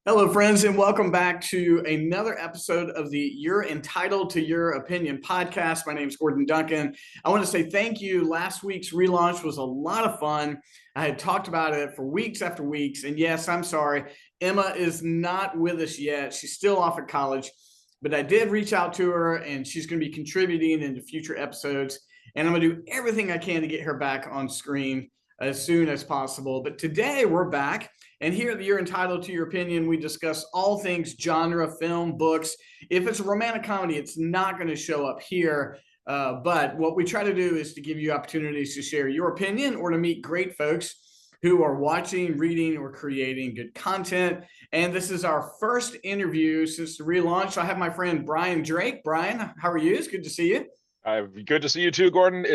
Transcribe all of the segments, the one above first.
Hello, friends, and welcome back to another episode of the You're Entitled to Your Opinion podcast. My name is Gordon Duncan. I want to say thank you. Last week's relaunch was a lot of fun. I had talked about it for weeks after weeks. And yes, I'm sorry, Emma is not with us yet. She's still off at college, but I did reach out to her, and she's going to be contributing into future episodes. And I'm going to do everything I can to get her back on screen as soon as possible. But today we're back. And here at the You're Entitled to Your Opinion, we discuss all things genre, film, books. If it's a romantic comedy, it's not going to show up here. But what we try to do is to give you opportunities to share your opinion or to meet great folks who are watching, reading, or creating good content. And this is our first interview since the relaunch. So I have my friend Brian Drake. Brian, how are you? It's good to see you. Good to see you too, Gordon.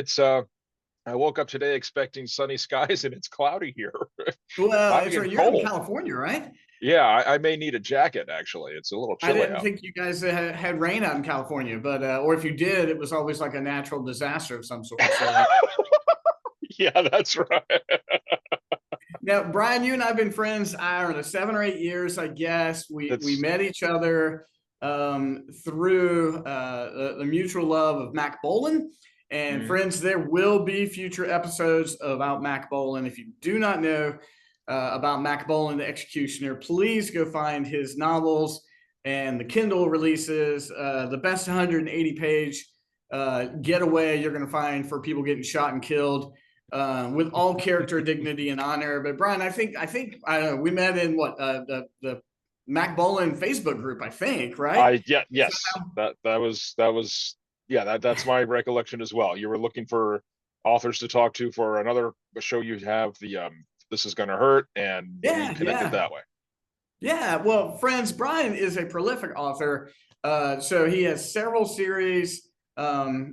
I woke up today expecting sunny skies and it's cloudy here. Well, Cloudy it's right. and You're in cold. California, right? Yeah, I may need a jacket actually. It's a little I chilly didn't out. think you guys had rain out in California, but or if you did, it was always like a natural disaster of some sort. So Yeah, that's right. now, Brian, you and I've been friends, I don't know, 7 or 8 years, I guess. We That's met each other through the mutual love of Mac Bolan. And mhm. friends, there will be future episodes about Mac Bolan. If you do not know about Mac Bolan, the Executioner, please go find his novels and the Kindle releases. The best 180-page getaway you're going to find for people getting shot and killed with all character, dignity, and honor. But Brian, I don't know, we met in what the Mac Bolan Facebook group, I think, right? Yeah, So, yes. That was yeah, that's my recollection as well. You were looking for authors to talk to for another show you have, the This Is Gonna Hurt, and we yeah, connected yeah. that way. Yeah, well, friends, Brian is a prolific author. So he has several series. Action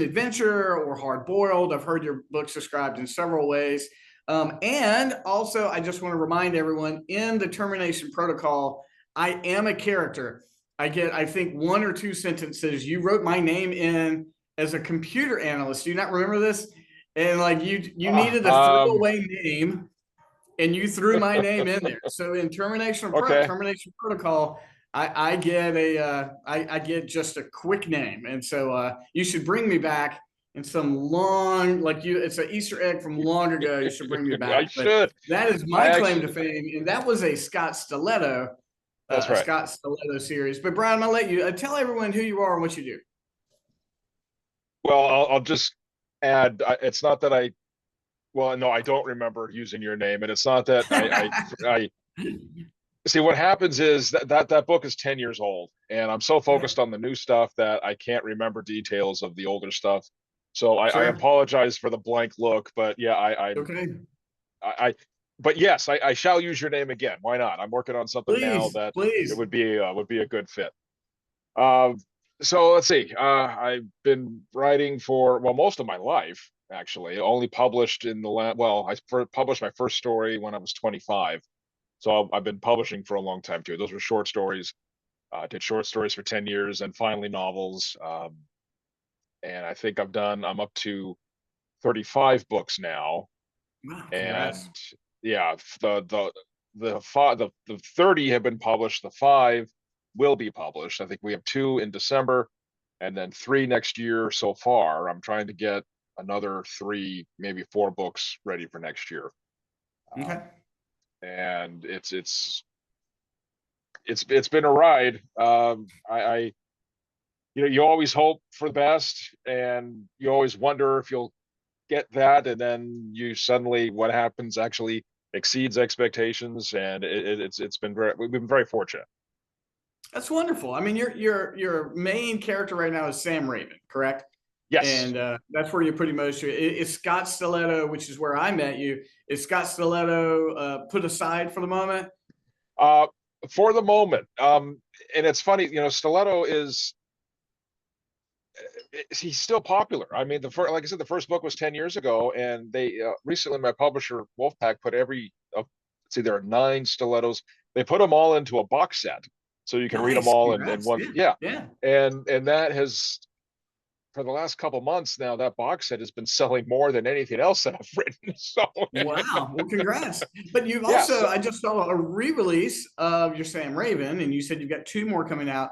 adventure or hard boiled. I've heard your books described in several ways. And also, I just want to remind everyone in the termination protocol, I am a character. I get, I think, one or two sentences. You wrote my name in as a computer analyst. Do you not remember this? And like you needed a Um, throwaway name and you threw my name in there. So in okay. termination protocol, I get just a quick name, and so you should bring me back in some long like you. It's an Easter egg from long ago. You should bring me I back, but should. that is I my claim to actually fame, and that was That's a right. Scott Stiletto series. But Brian, I'm gonna let you tell everyone who you are and what you do. Well, I'll just add, it's not that well, no, I don't remember using your name, and it's not that I see. What happens is that book is 10 years old, and I'm so Okay, focused on the new stuff that I can't remember details of the older stuff. So I sure. apologize for the blank look, but yeah, Okay, I but yes, I shall use your name again. Why not? I'm working on something now please, that it please. would be a good fit. Um, so let's see. I've been writing for, well, most of my life, actually. Only published in the well, published my first story when I was 25. So I've been publishing for a long time too. Those were short stories. Did short stories for 10 years and finally novels. And I think I'm up to 35 books now. Wow, congrats. And yeah, the 30 have been published. The five will be published. I think we have two in December and then three next year so far. I'm trying to get another three, maybe four books ready for next year. Okay. Um, and it's been a ride. You always hope for the best, and you always wonder if you'll get that, and then you suddenly what happens actually exceeds expectations, and it's been we've been very fortunate. That's wonderful. I mean, your main character right now is Sam Raven, correct? Yes. And that's where you pretty most is Scott Stiletto, which is where I met you. Is Scott Stiletto put aside for the moment? Uh, for the moment, and it's funny, Stiletto he's still popular. I mean, like I said, the first book was 10 years ago, and they recently, my publisher Wolfpack put let's see, there are nine stilettos. They put them all into a box set, so you can read them Nice, all in congrats. one. Yeah, Yeah, yeah. and that has for the last couple months now, that box set has been selling more than anything else that I've written. So Wow. Well, congrats. But you've yes. also, I just saw a re-release of your Sam Raven, and you said you've got two more coming out.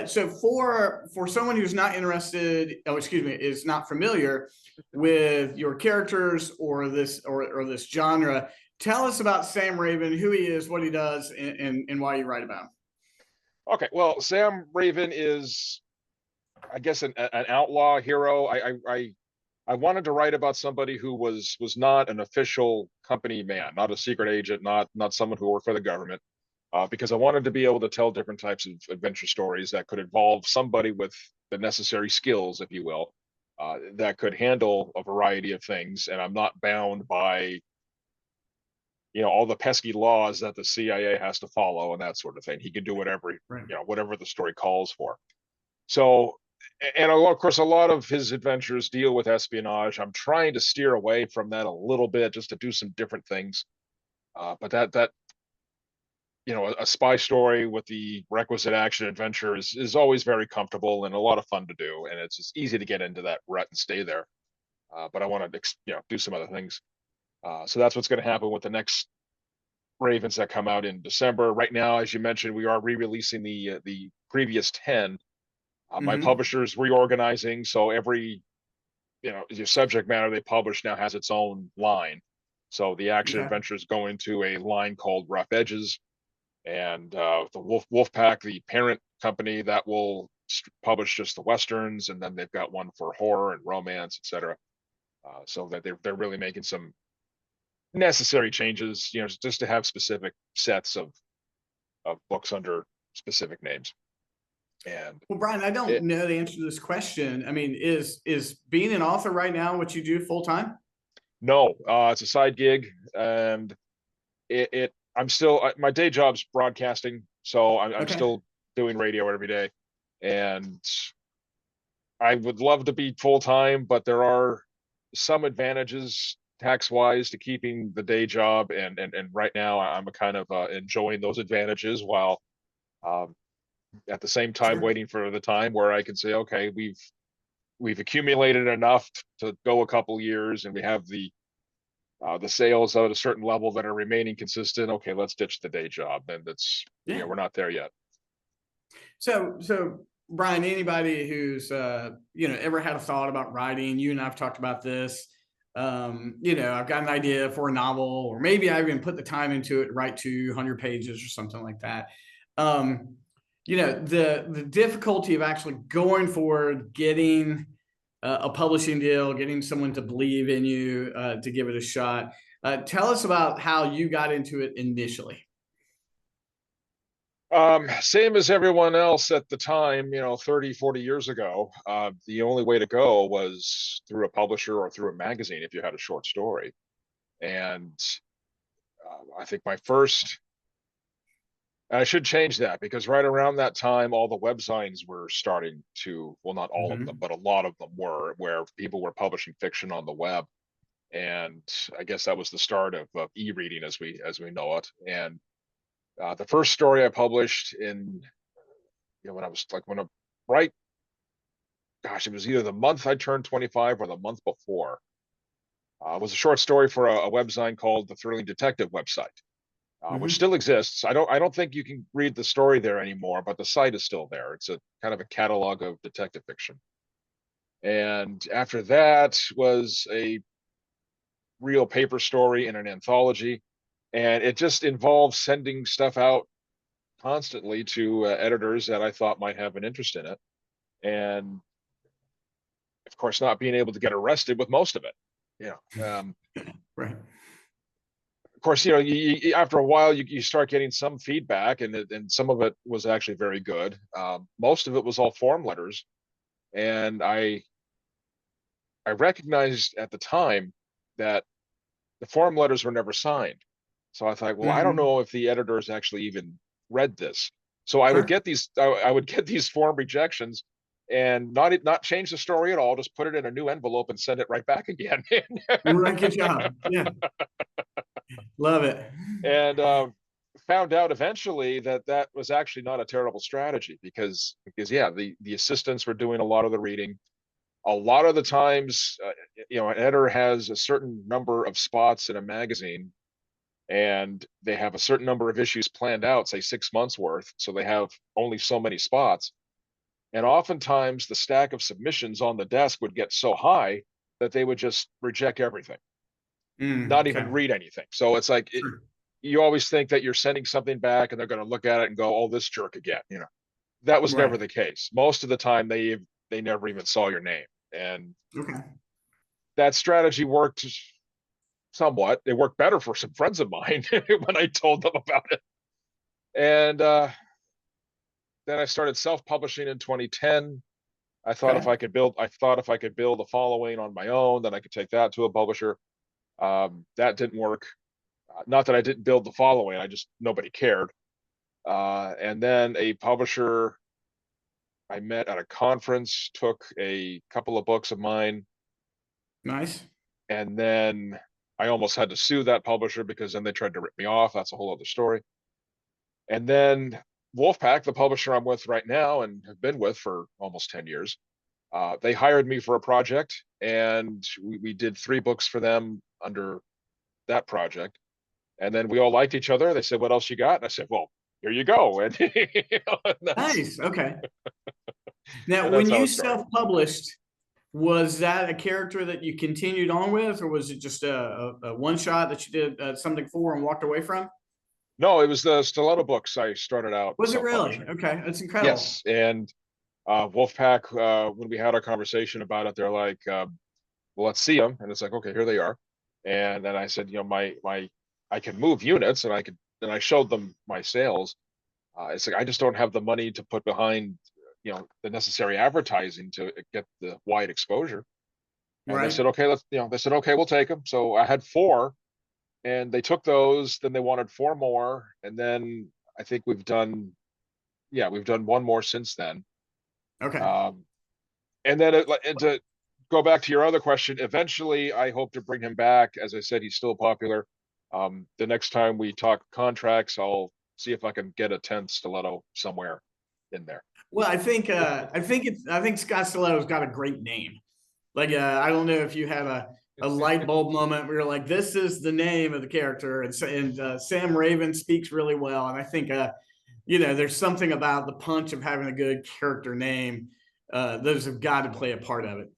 So for someone who's not interested, oh, excuse me, is not familiar with your characters or or this genre, tell us about Sam Raven, who he is, what he does, and why you write about him. Okay. Well, Sam Raven is, I guess, an outlaw hero. I wanted to write about somebody who was not an official company man, not a secret agent, not someone who worked for the government, because I wanted to be able to tell different types of adventure stories that could involve somebody with the necessary skills, if you will, that could handle a variety of things, and I'm not bound by all the pesky laws that the CIA has to follow and that sort of thing. He can do whatever Right. whatever the story calls for. So, and of course, a lot of his adventures deal with espionage. I'm trying to steer away from that a little bit, just to do some different things. But that a spy story with the requisite action adventure is always very comfortable and a lot of fun to do, and it's just easy to get into that rut and stay there. But I want to do some other things. So that's what's going to happen with the next Ravens that come out in December. Right now, as you mentioned, we are re-releasing the previous 10. My Mm-hmm. publisher's reorganizing, so every your subject matter they publish now has its own line. So the action Okay. adventures go into a line called Rough Edges, and the Wolfpack, the parent company, that will publish just the westerns, and then they've got one for horror and romance, etc. So that they're really making some necessary changes, just to have specific sets of books under specific names. And Well, Brian, I don't it, know the answer to this question. I mean, is being an author right now what you do full time? no, it's a side gig, and I'm still, my day job's broadcasting, so I'm Okay. still doing radio every day, and I would love to be full time, but there are some advantages tax wise to keeping the day job, and right now I'm kind of enjoying those advantages while um, at the same time Sure. waiting for the time where I can say, okay, we've accumulated enough to go a couple years, and we have the sales at a certain level that are remaining consistent. Okay, let's ditch the day job, and that's Yeah. we're not there yet. So Brian, anybody who's ever had a thought about writing, you and I've talked about this. I've got an idea for a novel, or maybe I even put the time into it to write 200 pages or something like that. Um, the difficulty of actually going forward, getting a publishing deal, getting someone to believe in you, to give it a shot. Tell us about how you got into it initially. Same as everyone else at the time, 30, 40 years ago. The only way to go was through a publisher or through a magazine if you had a short story. And I think I should change that, because right around that time, all the web signs were starting to, well, not all of them, Mm-hmm. but a lot of them were, where people were publishing fiction on the web. And I guess that was the start of e-reading as we know it. And the first story I published in, when I was like, right, gosh, it was either the month I turned 25 or the month before. It was a short story for a website called the Thrilling Detective website, which Mm-hmm. still exists. I don't think you can read the story there anymore, but the site is still there. It's a kind of a catalog of detective fiction. And after that was a real paper story in an anthology, and it just involves sending stuff out constantly to editors that I thought might have an interest in it, and of course not being able to get arrested with most of it. Right. Of course, after a while you start getting some feedback, and some of it was actually very good. Most of it was all form letters, and I recognized at the time that the form letters were never signed. So I thought, well, I don't Mm-hmm. know if the editors actually even read this. So I would Sure. get these form rejections, and not change the story at all, just put it in a new envelope and send it right back again. Right. Good job. Yeah. Love it. And found out eventually that that was actually not a terrible strategy, because yeah, the assistants were doing a lot of the reading. A lot of the times, an editor has a certain number of spots in a magazine, and they have a certain number of issues planned out, say 6 months worth. So they have only so many spots. And oftentimes the stack of submissions on the desk would get so high that they would just reject everything, not even Okay. read anything. So it's like, Sure. you always think that you're sending something back and they're going to look at it and go, "Oh, this jerk again." That was never Right. the case. Most of the time, they never even saw your name, and Okay. that strategy worked somewhat. It worked better for some friends of mine when I told them about it. And then I started self-publishing in 2010. Okay. I thought if I could build a following on my own, then I could take that to a publisher. That didn't work. Not that I didn't build the following, I just nobody cared. And then a publisher I met at a conference took a couple of books of mine, Nice. and then I almost had to sue that publisher because then they tried to rip me off. That's a whole other story. And then Wolfpack, the publisher I'm with right now and have been with for almost 10 years, they hired me for a project, and we did 3 books for them under that project. And then we all liked each other. They said, "What else you got?" And I said, "Well, here you go." And, Nice. Okay. Now, and that's when how you it started. self-published, was that a character that you continued on with, or was it just a one shot that you did something for and walked away from? No, it was the stiletto books I started out Was it really? self-publishing. Okay, that's incredible. Yes. And Wolfpack, when we had our conversation about it, they're like, "Well, let's see them." And it's like, "Okay, here they are." And then I said, I can move units, and I showed them my sales. It's like, I just don't have the money to put behind, the necessary advertising to get the wide exposure. And they Right. said, "Okay, they said, "Okay, we'll take them." So I had 4, and they took those. Then they wanted 4 more. And then I think we've done one more since then. Okay. Um, and then and to go back to your other question, eventually I hope to bring him back. As I said, he's still popular. The next time we talk contracts, I'll see if I can get a 10th stiletto somewhere in there. Well, I think Scott Stiletto's got a great name. Like I don't know if you have a light bulb moment where you're like, this is the name of the character, and Sam Raven speaks really well, and I think there's something about the punch of having a good character name. Those have got to play a part of it.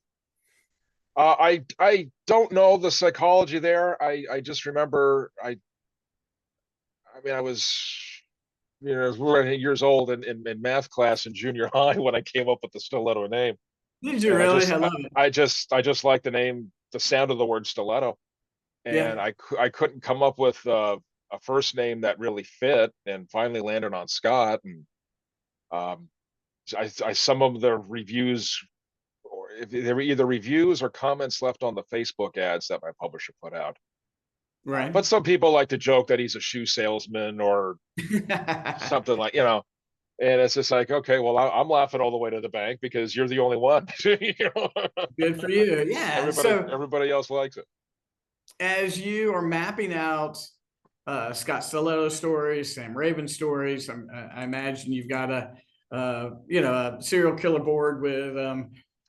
I don't know the psychology there. I just remember I was I was years old in math class in junior high when I came up with the stiletto name. Did you And really? I love it. I just like the name, the sound of the word stiletto. Yeah. And I couldn't come up with a first name that really fit, and finally landed on Scott. And um, some of the reviews, or if they were either reviews or comments left on the Facebook ads that my publisher put out. Right. But some people like to joke that he's a shoe salesman or something like. And it's just like, okay, well, I'm laughing all the way to the bank because you're the only one. Good for you. Yeah. So Everybody else likes it. as you are mapping out Scott Stiletto stories, Sam Raven stories, I imagine you've got a serial killer board with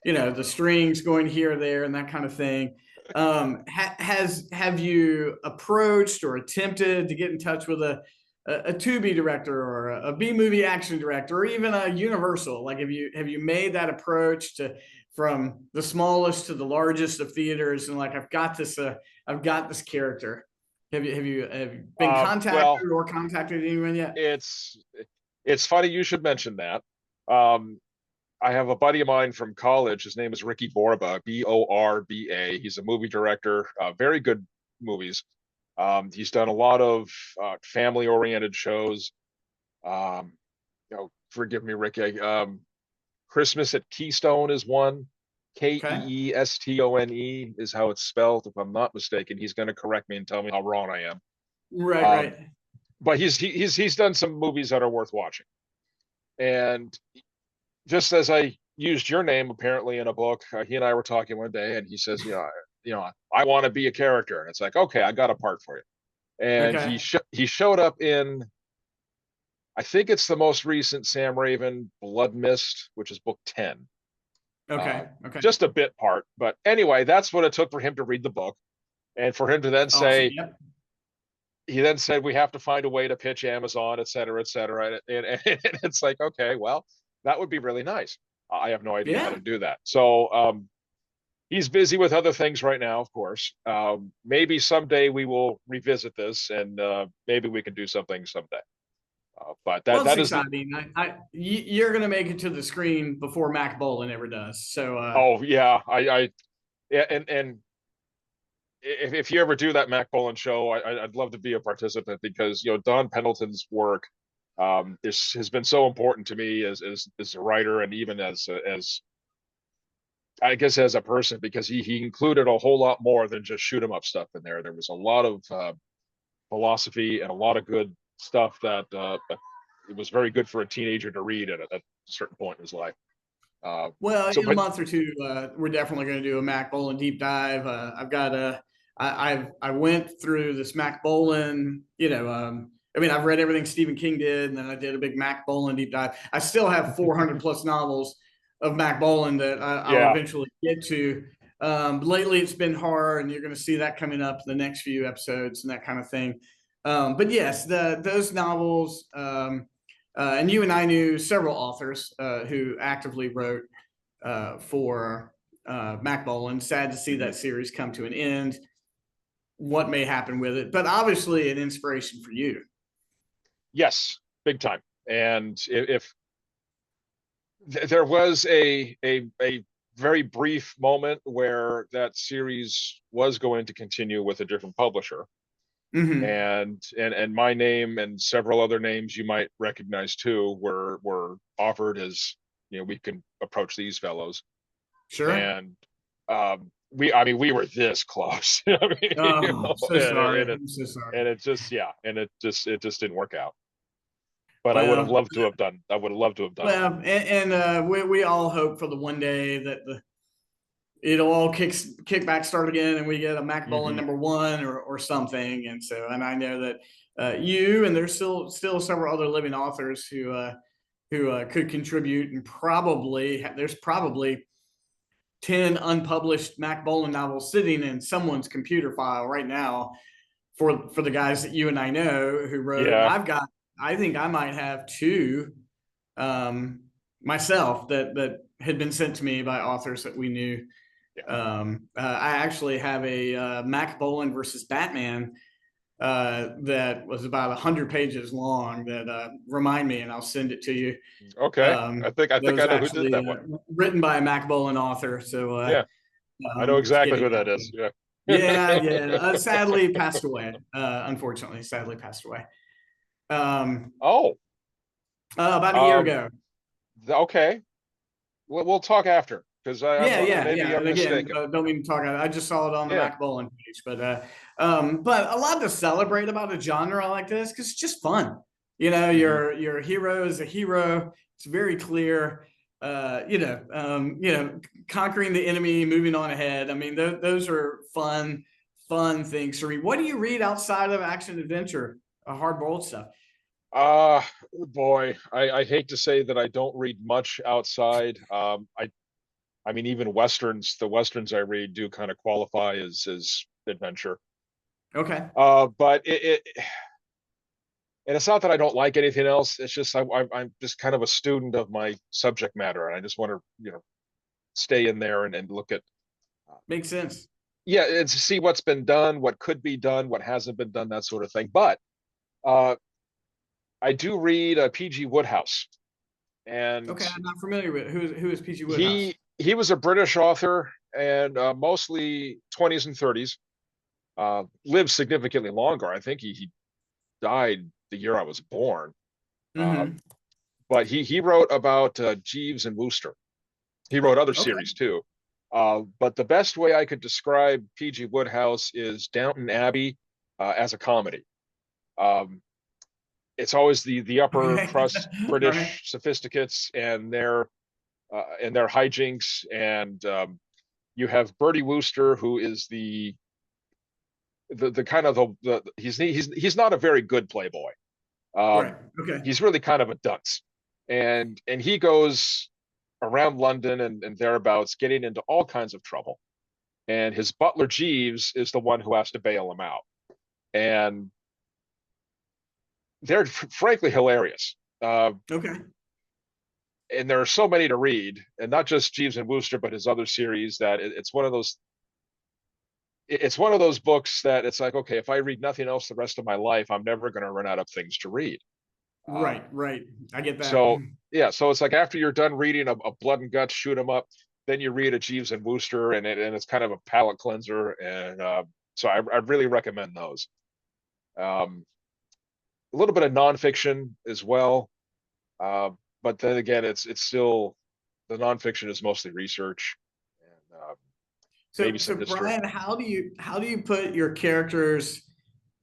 the strings going here or there and that kind of thing. Have you approached or attempted to get in touch with a Tubi director or a B movie action director or even a Universal? Like, have you made that approach to from the smallest to the largest of theaters and like I've got this character. Have you been Well, contacted or contacted anyone yet? it's it's funny you should mention that. Um, I have a buddy of mine from college. His name is Ricky Borba, Borba. He's a movie director, very good movies. He's done a lot of family-oriented shows. Um, Forgive me, Ricky. Christmas at Keystone is one. Okay. Keestone is how it's spelled, if I'm not mistaken. He's going to correct me and tell me how wrong I am. Right, Um, right. but he's done some movies that are worth watching. And just as I used your name apparently in a book, he and I were talking one day, and he says, I want to be a character, and it's like, okay, I got a part for you. And Okay. he showed up in, I think it's the most recent Sam Raven Blood Mist, which is book 10. Okay. Okay. just a bit part. But anyway, that's what it took for him to read the book, and for him to then Awesome. say, Yep. he then said, we have to find a way to pitch Amazon, et cetera, et cetera. And it's like, okay, well, that would be really nice. I have no idea how Yeah. to do that. So he's busy with other things right now, of course. Maybe someday we will revisit this, and maybe we can do something someday. But Well, it's that is the, exciting. You're going to make it to the screen before Mac Bolan ever does. So, oh yeah, yeah, and if you ever do that Mac Bolan show, I'd love to be a participant, because Don Pendleton's work this has been so important to me as a writer, and even as I guess as a person, because he included a whole lot more than just shoot 'em up stuff in there. There was a lot of philosophy and a lot of good stuff that it was very good for a teenager to read at a certain point in his life. well, So, in a but month or two, we're definitely going to do a Mac Bolan deep dive. I've got I went through this Mac Bolan, I mean, I've read everything Stephen King did, and then I did a big Mac Bolan deep dive. I still have 400 plus novels of Mac Bolan that I'll yeah, eventually get to. Lately, it's been hard, and you're going to see that coming up in the next few episodes and that kind of thing. But yes, those novels, and you and I knew several authors who actively wrote for Mac Bolan. Sad to see that series come to an end. What may happen with it, but obviously an inspiration for you. yes, big time. And if there was a very brief moment where that series was going to continue with a different publisher, Mm-hmm. and my name and several other names you might recognize too were offered as, we can approach these fellows. Sure. And I mean, we were this close. I mean, Oh, so sorry. and I'm so sorry. it just, yeah, and it just didn't work out. But I would have Well, loved to have done. I would have loved to have done it. and we all hope for the one day that it'll all kick back, start again, and we get a Mac Bolan Hmm. #1 or something. And so, and I know that you and there's still several other living authors who could contribute, and probably there's probably 10 unpublished Mac Bolan novels sitting in someone's computer file right now for the guys that you and I know who wrote. And Yeah, I think I might have two myself that had been sent to me by authors that we knew. yeah. I actually have a Mac Bolan versus Batman that was about 100 pages long that remind me, and I'll send it to you. Okay. I That think was I know who did actually that one. written by a Mac Bolan author. So Yeah, I know it's exactly who getting that out is. there. Yeah. Yeah, yeah. Sadly passed away. Unfortunately, sadly passed away. Um, Oh, about a year um, ago. okay. We'll talk after, because Yeah, yeah, maybe yeah. I'm And again, mistaken. don't mean to talk. I just saw it on the Yeah. Mac Bolan page, but a lot to celebrate about a genre like this because it's just fun. Hmm. Your hero is a hero. It's very clear. Conquering the enemy, moving on ahead. I mean, those are fun things to read. What do you read outside of action adventure, hard boiled stuff? Boy, I hate to say that I don't read much outside. I mean, even westerns, the westerns I read do kind of qualify as adventure. Okay, But and it's not that I don't like anything else. It's just I'm just kind of a student of my subject matter, and I just want to, stay in there and look at, makes sense. yeah, and to see what's been done, what could be done, what hasn't been done, that sort of thing. But uh, I do read PG Woodhouse, and Okay, I'm not familiar with who is PG Woodhouse. he was a British author, and mostly 20s and 30s. Lived significantly longer. I think he died the year I was born. Mm-hmm. Um, but he wrote about Jeeves and Wooster. He wrote other Okay. series too. But the best way I could describe P.G. Woodhouse is Downton Abbey as a comedy. Um, it's always the upper Okay. crust All right. British sophisticates and their hijinks, and you have Bertie Wooster, who is the kind of the he's not a very good playboy. Right. Um, Okay. he's really kind of a dunce, and he goes. around London and thereabouts, getting into all kinds of trouble. And his butler Jeeves is the one who has to bail him out. And they're frankly hilarious. Okay. And there are so many to read, and not just Jeeves and Wooster, but his other series. That it's one of those. It's one of those books that it's like, okay, if I read nothing else the rest of my life, I'm never going to run out of things to read. Right, right. I get that. So yeah, so it's like after you're done reading a blood and guts shoot 'em up, then you read a Jeeves and Wooster, and it's kind of a palate cleanser. And so I really recommend those. Um, a little bit of nonfiction as well. Uh, but then again, it's still the nonfiction is mostly research and maybe So some history. Brian, how do you put your characters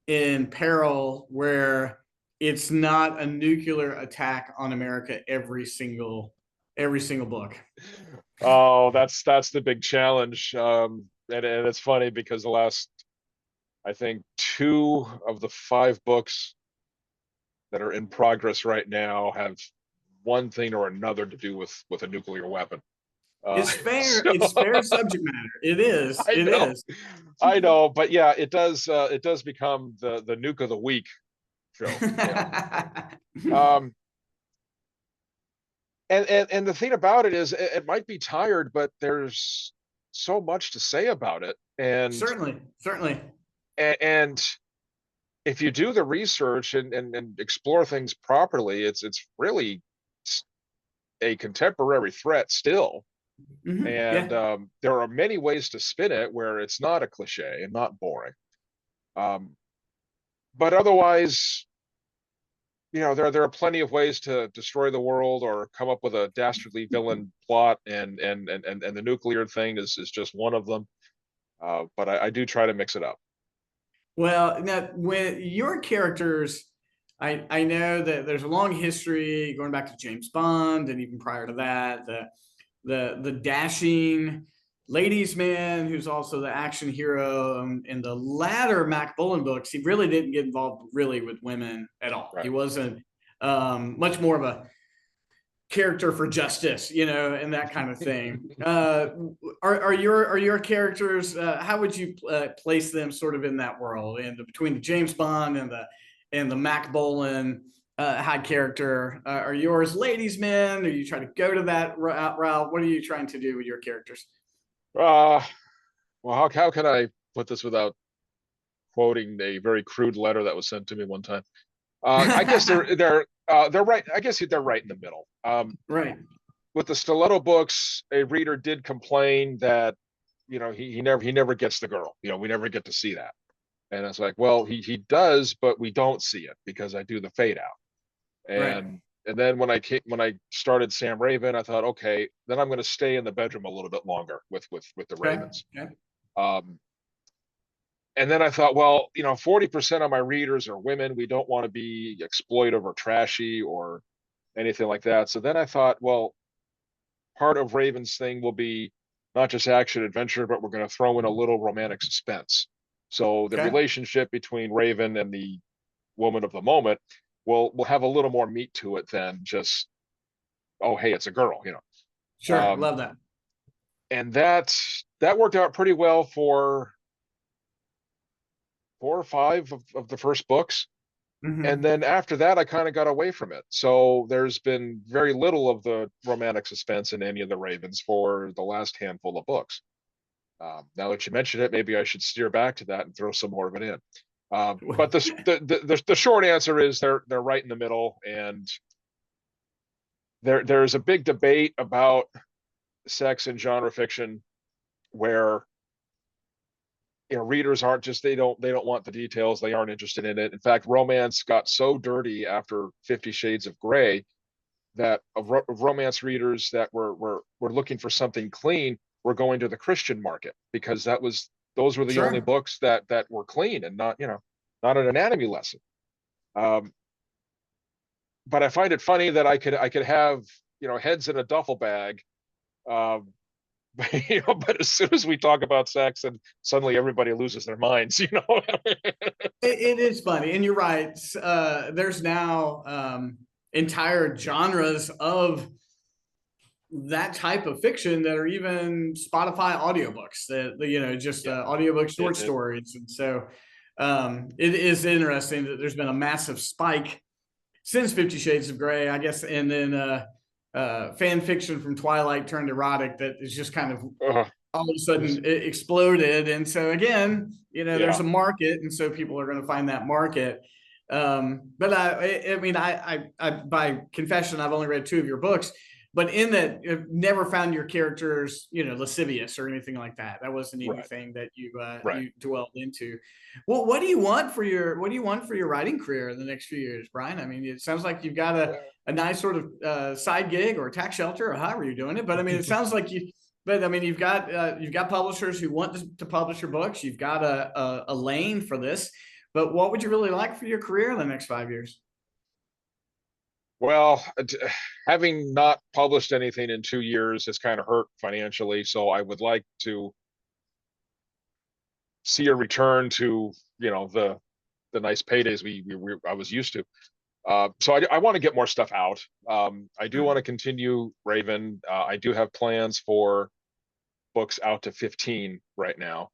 in peril where it's not a nuclear attack on America every single book? Oh, that's the big challenge. And it's funny because the last, I think, two of the five books that are in progress right now have one thing or another to do with a nuclear weapon. It's fair. So It's fair subject matter. It is. I It know, is. I know, but yeah, it does become the nuke of the week show. Yeah. Um, and the thing about it is, it might be tired, but there's so much to say about it, Certainly, certainly. and if you do the research and explore things properly, it's really a contemporary threat still. And Yeah, there are many ways to spin it where it's not a cliche and not boring. Um, but otherwise, there are plenty of ways to destroy the world or come up with a dastardly villain plot, and the nuclear thing is just one of them. But I do try to mix it up. well, now when your characters, I know that there's a long history going back to James Bond and even prior to that, the dashing ladies man who's also the action hero. In the latter Mac Bullen books, he really didn't get involved really with women at all. He Right. wasn't much more of a character for justice, and that kind of thing. Are your characters? How would you place them, sort of in that world, and between the James Bond and the Mac Bolan high character? Are yours ladies' men? Are you trying to go to that route? What are you trying to do with your characters? Uh, well, how can I put this without quoting a very crude letter that was sent to me one time? I guess they're right. I guess they're right in the middle. Right. With the stiletto books, a reader did complain that he never gets the girl. We never get to see that. And it's like, well, he does, but we don't see it because I do the fade out. Right. And then when I started Sam Raven, I thought, okay, then I'm going to stay in the bedroom a little bit longer with the Okay. Ravens. Okay. Um, and then I thought, well, 40% of my readers are women. We don't want to be exploitive or trashy or anything like that. So then I thought, well, part of Raven's thing will be not just action adventure, but we're going to throw in a little romantic suspense. So the Okay. relationship between Raven and the woman of the moment will have a little more meat to it than just, oh, hey, it's a girl. Sure. Um, Love that. and that worked out pretty well for 4 or 5 of the first books. And Mm-hmm. then after that, I kind of got away from it. So there's been very little of the romantic suspense in any of the Ravens for the last handful of books. Now that you mention it, maybe I should steer back to that and throw some more of it in. But the short answer is they're right in the middle, and there's a big debate about sex and genre fiction where readers aren't just they don't want the details, they aren't interested in it. In fact, romance got so dirty after 50 Shades of Grey that of romance readers that were looking for something clean were going to the Christian market because those were the only Sure. books that were clean and not an anatomy lesson. Um, but I find it funny that I could have heads in a duffel bag. Um, but as soon as we talk about sex, and suddenly everybody loses their minds. It is funny, and you're right. There's now entire genres of that type of fiction that are even Spotify audiobooks that, just Yeah. audiobook short It stories. And so it is interesting that there's been a massive spike since 50 Shades of Grey, I guess. And then fan fiction from Twilight turned erotic that is just kind of uh, all of a sudden it exploded. And so again, there's yeah. a market, and so people are going to find that market. But I mean, I by confession, I've only read two of your books, but in that, I've never found your characters, lascivious or anything like that. That wasn't Right. anything that Right. you dwelled into. Well, what do you want for your writing career in the next few years, Brian? I mean, it sounds like you've got a nice sort of side gig or a tax shelter or however you're doing it. But I mean, it sounds like you. But I mean, you've got publishers who want to publish your books. You've got a lane for this. But what would you really like for your career in the next 5 years? Well, having not published anything in 2 years has kind of hurt financially. So I would like to see a return to, the nice paydays I was used to. So I want to get more stuff out. I do want to continue Raven. I do have plans for books out to 15 right now.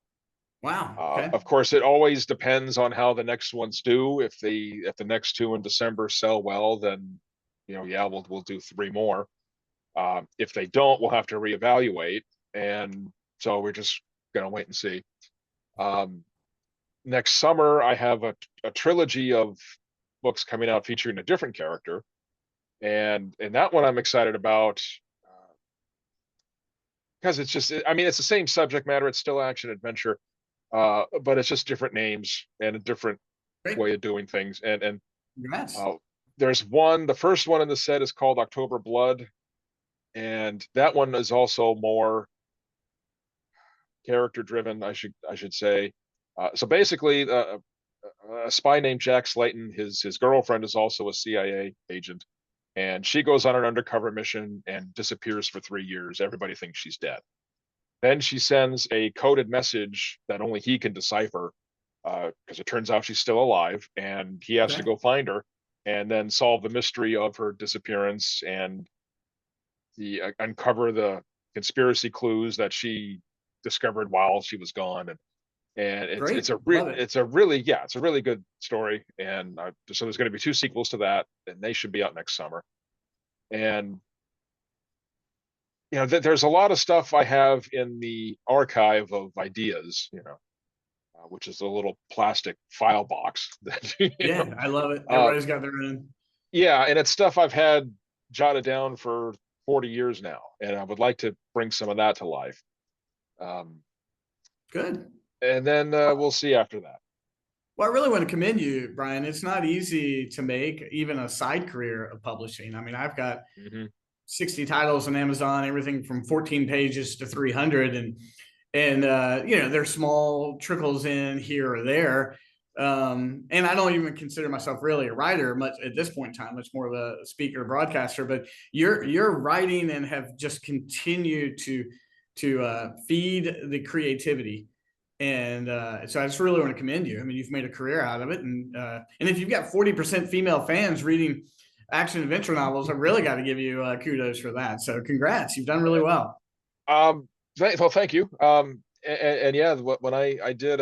Wow. Okay. Of course, it always depends on how the next ones do. If the next two in December sell well, then yeah, we'll do three more. If they don't, we'll have to reevaluate, and so we're just gonna wait and see. Um, Next summer, I have a trilogy of books coming out featuring a different character, and that one I'm excited about because I mean, it's the same subject matter. It's still action adventure, but it's just different names and a different Great. way of doing things. And Congrats. uh, there's one. The first one in the set is called October Blood, and that one is also more character driven. I should say. So basically, a spy named Jack Slayton. His girlfriend is also a CIA agent, and she goes on an undercover mission and disappears for 3 years. Everybody thinks she's dead. Then she sends a coded message that only he can decipher, because it turns out she's still alive, and he has to Okay. go find her and then solve the mystery of her disappearance and uncover the conspiracy clues that she discovered while she was gone. And Great. Love it. it's a really good story. And so there's going to be two sequels to that, and they should be out next summer. And there's a lot of stuff I have in the archive of ideas, which is a little plastic file box that Yeah, I love it. uh, Everybody's got their own. yeah, and it's stuff I've had jotted down for 40 years now, and I would like to bring some of that to life. Um, Good. and then we'll see after that. Well, I really want to commend you, Brian. It's not easy to make even a side career of publishing. I mean, I've got Hmm. 60 titles on Amazon, everything from 14 pages to 300, and there's small trickles in here or there. And I don't even consider myself really a writer much at this point in time, much more of a speaker, broadcaster. But you're writing and have just continued to feed the creativity. And so I just really want to commend you. I mean, you've made a career out of it, and if you've got 40% female fans reading action adventure novels, I really got to give you kudos for that. So congrats, you've done really well. Well, thank you. And yeah, when I did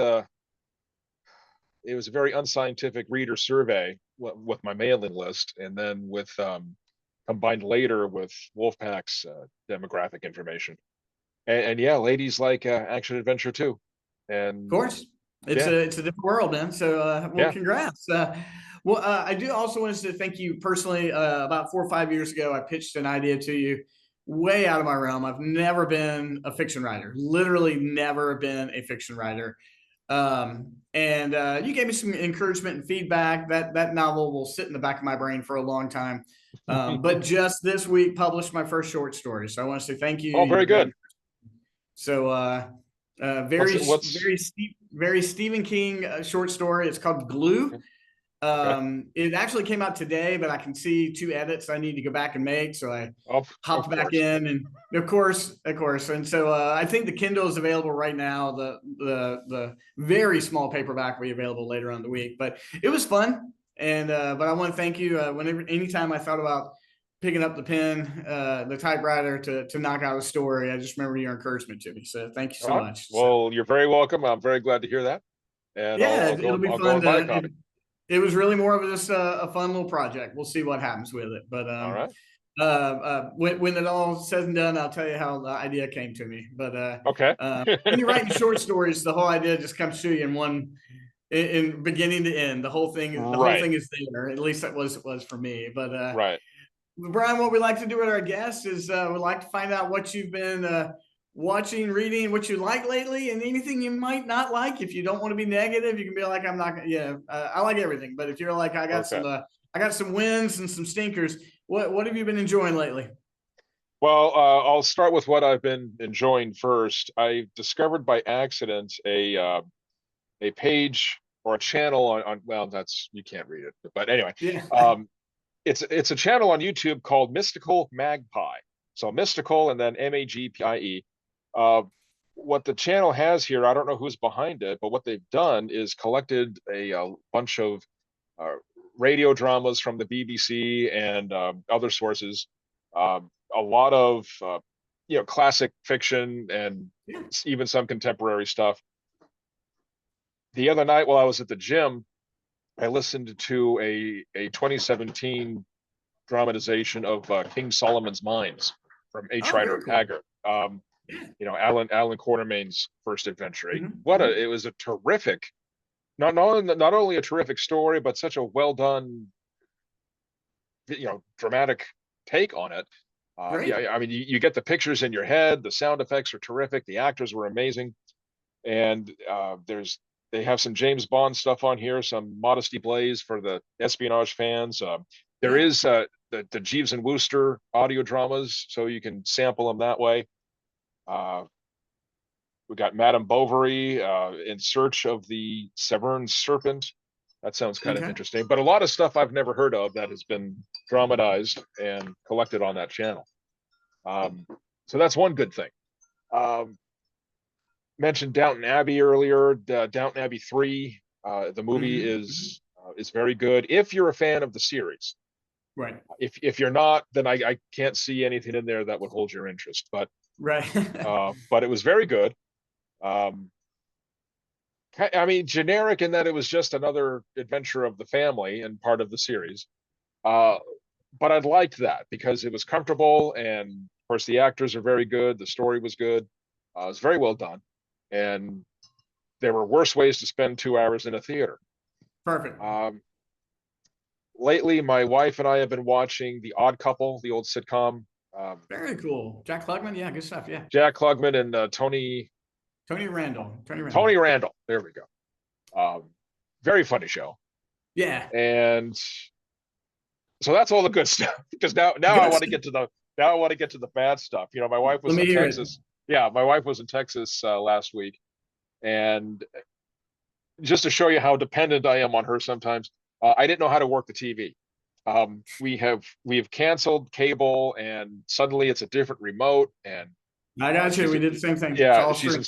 it was a very unscientific reader survey with my mailing list, and then with combined later with Wolfpack's demographic information. And yeah, ladies like action adventure too. Of And course, it's yeah, a different world, man. So well, yeah. congrats. I do also want to thank you personally. About 4 or 5 years ago, I pitched an idea to you, way out of my realm. I've never been a fiction writer, literally never been a fiction writer. And you gave me some encouragement and feedback. That novel will sit in the back of my brain for a long time. But just this week, published my first short story. So I want to say thank you. Oh, You very were great. good. So What's very what's very Stephen King short story. It's called Glue. okay? It actually came out today, but I can see two edits I need to go back and make. So I Of hopped back course. in, and of course. And so I think the Kindle is available right now. The very small paperback will be available later on in the week. But it was fun, and but I want to thank you. Anytime I thought about picking up the pen, the typewriter to knock out a story. I just remember your encouragement to me. So thank you so Oh, much. So well, you're very welcome. I'm very glad to hear that. And yeah, it'll be I'll go fun and buy a to. copy. It was really more of just a fun little project. We'll see what happens with it. But All right. when it all says and done, I'll tell you how the idea came to me. But Okay. when you're writing short stories, the whole idea just comes to you in one, in beginning to end. The whole Right. thing is there. At least that was for me. But Right. Brian, what we like to do with our guests is we like to find out what you've been watching, reading, what you like lately, and anything you might not like. If you don't want to be negative, you can be like, I'm not gonna, yeah, I like everything. But if you're like, Okay. I got some wins and some stinkers. What have you been enjoying lately? Well, I'll start with what I've been enjoying first. I discovered by accident a page or a channel on well, that's you can't read it, but anyway, Yeah. it's a channel on YouTube called Mystical Magpie. So mystical and then Magpie. Uh, what the channel has here, I don't know who's behind it, but what they've done is collected a bunch of uh, radio dramas from the BBC and other sources, a lot of classic fiction and Yeah. even some contemporary stuff. The other night while I was at the gym, I listened to a 2017 dramatization of King Solomon's Mines from H. Oh, Rider very cool. Haggard. Yeah. Alan Quartermain's first adventure. Mm-hmm. It was a terrific, not only a terrific story, but such a well done, dramatic take on it. Great. Yeah, I mean, you get the pictures in your head. The sound effects are terrific. The actors were amazing, and they have some James Bond stuff on here, some Modesty Blaze for the espionage fans. There Yeah. is the Jeeves and Wooster audio dramas, so you can sample them that way. Uh, we got Madame Bovary, In Search of the Severn Serpent. That sounds kind of Okay. interesting, but a lot of stuff I've never heard of that has been dramatized and collected on that channel. Um, so that's one good thing. Um, Mentioned Downton Abbey earlier. Downton Abbey 3, the movie Mm-hmm. Mm-hmm. is very good if you're a fan of the series. Right. If you're not, then I can't see anything in there that would hold your interest. Right. But it was very good. Um, I mean, generic in that it was just another adventure of the family and part of the series. Uh, but I liked that because it was comfortable, and of course the actors are very good. The story was good. It was very well done, and there were worse ways to spend 2 hours in a theater. Perfect. Um, Lately, my wife and I have been watching The Odd Couple, the old sitcom. Um, Very cool. Jack Klugman. Yeah, good stuff. Yeah. Jack Klugman and Tony Randall. Tony Tony Randall. Randall. There we go. Very funny show, Yeah. and so that's all the good stuff. Because now I Good want to stuff. get to the bad stuff. My wife Let was me in hear it. Texas. Yeah, my wife was in Texas last week, and just to show you how dependent I am on her sometimes, I didn't know how to work the TV. We have canceled cable, and suddenly it's a different remote, and I got you. she's We did the same thing. It's yeah all streaming.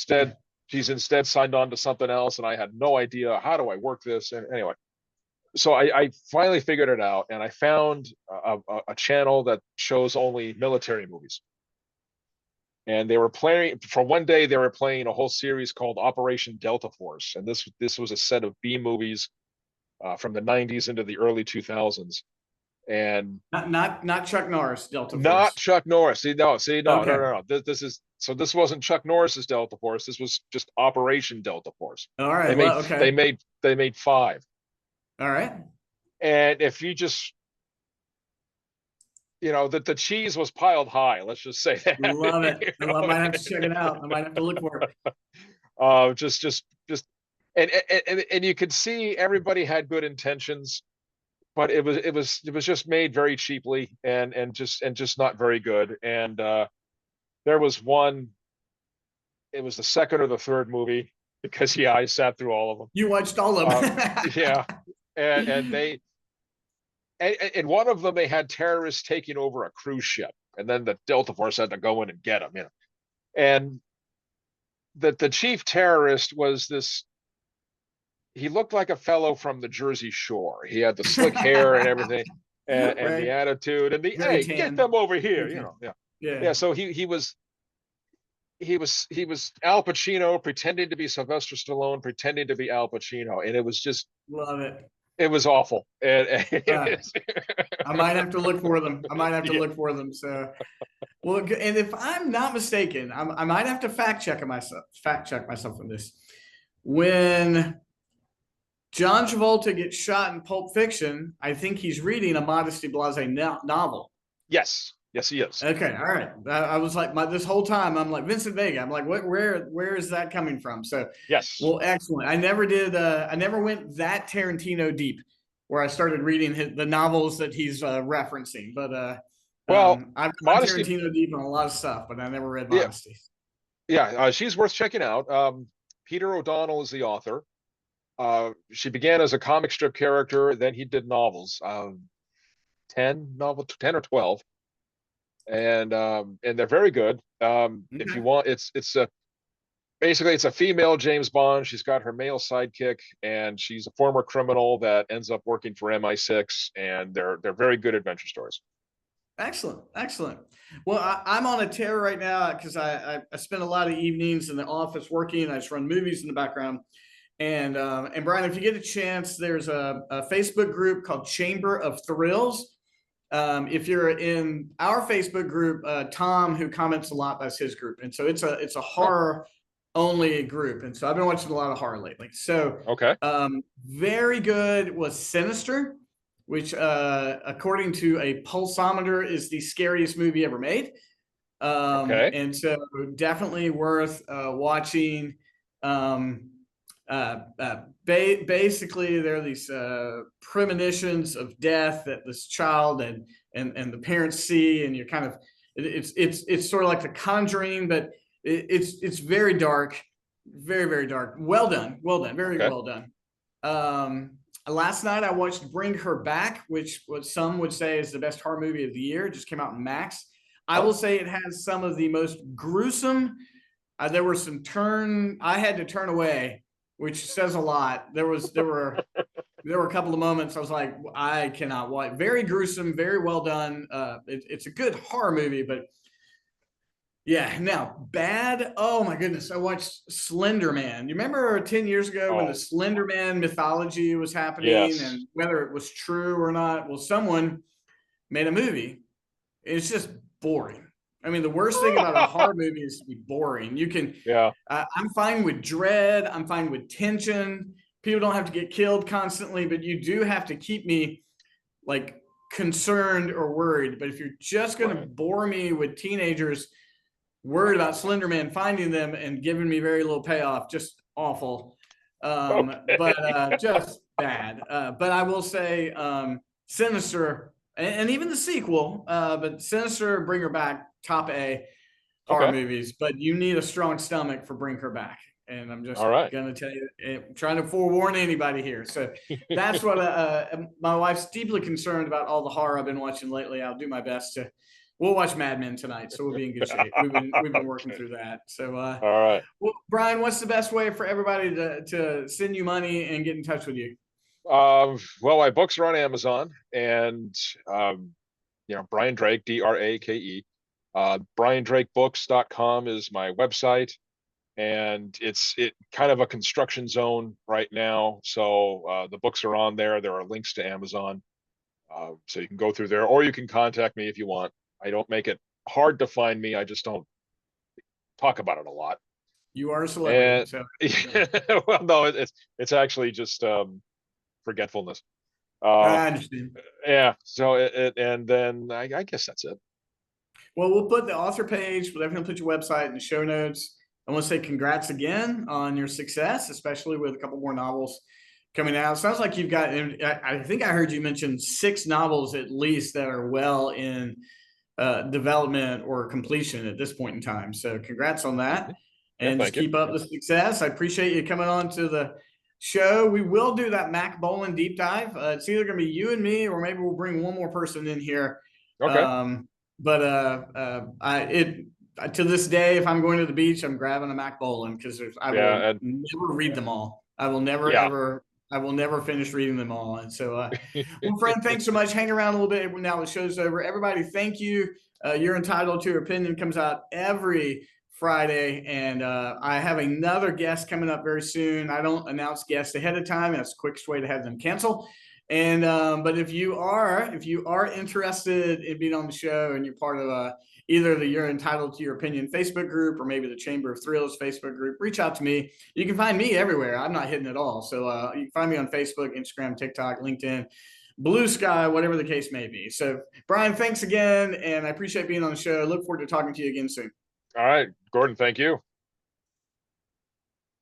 she's instead signed on to something else, and I had no idea how do I work this. And anyway, so I finally figured it out, and I found a channel that shows only military movies. And they were playing for one day. They were playing a whole series called Operation Delta Force, and this was a set of B movies from the '90s into the early 2000s, and Not Chuck Norris, Delta not Force. Chuck Norris. See, no, no, Okay. no, no. This wasn't Chuck Norris's Delta Force. This was just Operation Delta Force. All They right. made Well, okay. they made five, All right. and if you just that the cheese was piled high. Let's just say that. Love it. I might have to check it out. I might have to look for it. Just and you could see everybody had good intentions, but it was just made very cheaply and just not very good. And there was one. It was the second or the third movie because yeah, I sat through all of them. You watched all of Yeah, them. and in one of them they had terrorists taking over a cruise ship, and then the Delta Force had to go in and get them. And the chief terrorist was this. He looked like a fellow from the Jersey Shore. He had the slick hair and everything, and the Right. attitude and the, Very hey, get tan. them over here, Very tan. yeah. Yeah. Yeah, so he was Al Pacino pretending to be Sylvester Stallone, pretending to be Al Pacino, and it was just, Love it. it was awful. And Uh, I might have to look for them. I might have to yeah. look for them. So, well, and if I'm not mistaken, I might have to fact check myself on this. When John Travolta gets shot in Pulp Fiction, I think he's reading a Modesty Blase novel. Yes, he is. Okay, all right. I was like, this whole time, I'm like Vincent Vega. I'm like, where is that coming from? So, Yes. well, excellent. I never did. I never went that Tarantino deep, where I started reading the novels that he's referencing. But Well, I've gone Modesty, Tarantino deep on a lot of stuff, but I never read yeah, Modesty. yeah, she's worth checking out. Peter O'Donnell is the author. She began as a comic strip character, then he did novels, 10 or 12, and they're very good. If you Okay, want, it's a basically it's a female James Bond. She's got her male sidekick, and she's a former criminal that ends up working for MI6, and they're very good adventure stories. excellent, excellent. Well, I'm on a tear right now because I spend a lot of evenings in the office working. I just run movies in the background. And Brian, if you get a chance, there's a Facebook group called Chamber of Thrills. If you're in our Facebook group, Tom, who comments a lot, that's his group, and so it's a Oh, horror only group, and so I've been watching a lot of horror lately. So okay, very good was Sinister, which according to a pulsometer is the scariest movie ever made. okay, And so definitely worth watching. Um, basically, there are these premonitions of death that this child and the parents see, and you're kind of it's sort of like The Conjuring, but it's very dark, very dark. Well done, very okay, well done. Last night I watched Bring Her Back, which what some would say is the best horror movie of the year. It just came out in Max. I oh, will say it has some of the most gruesome. There were some I had to turn away, which says a lot. There were a couple of moments I was like, I cannot watch. Very gruesome, very well done. It's a good horror movie, but yeah, now bad. Oh my goodness. I watched Slender Man. You remember 10 years ago when the oh, Slender Man mythology was happening yes. and whether it was true or not? Well, someone made a movie. It's just boring. I mean, the worst thing about a horror movie is to be boring. You can, Yeah. I'm fine with dread. I'm fine with tension. People don't have to get killed constantly, but you do have to keep me like concerned or worried. But if you're just going to Right. bore me with teenagers worried about Slender Man finding them and giving me very little payoff, just awful. But Okay. just bad. But I will say, Sinister, and even the sequel, but Sinister, Bring Her Back, top A horror Okay. movies. But you need a strong stomach for Bring Her Back. And I'm just All right. gonna tell you, I'm trying to forewarn anybody here. So that's what my wife's deeply concerned about all the horror I've been watching lately. I'll do my best to. We'll watch Mad Men tonight, so we'll be in good shape. We've been working Okay. through that. So, All right. well, Brian, what's the best way for everybody to send you money and get in touch with you? Well, my books are on Amazon, and um, Brian Drake, Drake. BrianDrakeBooks.com is my website, and it's kind of a construction zone right now. So the books are on there. There are links to Amazon, so you can go through there, or you can contact me if you want. I don't make it hard to find me. I just don't talk about it a lot. You are a celebrity, And so well, no, it's actually just forgetfulness. Uh, I understand. yeah. So and then I guess that's it. Well, we'll put the author page. We'll definitely put your website in the show notes. I want to say congrats again on your success, especially with a couple more novels coming out. Sounds like you've got. I think I heard you mention 6 novels at least that are well in development or completion at this point in time. So congrats on that, Yeah. and just Thank you. keep up the success. I appreciate you coming on to the show. We will do that Mac Bowling deep dive. It's either going to be you and me, or maybe we'll bring one more person in here. Okay. Um, but to this day, if I'm going to the beach, I'm grabbing a Mac Bowling because I will Yeah. And never read them all. I will never yeah. ever. I will never finish reading them all. And so, well, friend, thanks so much. Hang around a little bit now. The show's over. Everybody, thank you. You're entitled to your opinion. Comes out every Friday, and I have another guest coming up very soon. I don't announce guests ahead of time. That's the quickest way to have them cancel. And but if you are interested in being on the show and you're part of either the You're Entitled to Your Opinion Facebook group or maybe the Chamber of Thrills Facebook group, reach out to me. You can find me everywhere. I'm not hidden at all. So you can find me on Facebook, Instagram, TikTok, LinkedIn, Blue Sky, whatever the case may be. So Brian, thanks again. And I appreciate being on the show. I look forward to talking to you again soon. All right, Gordon, thank you.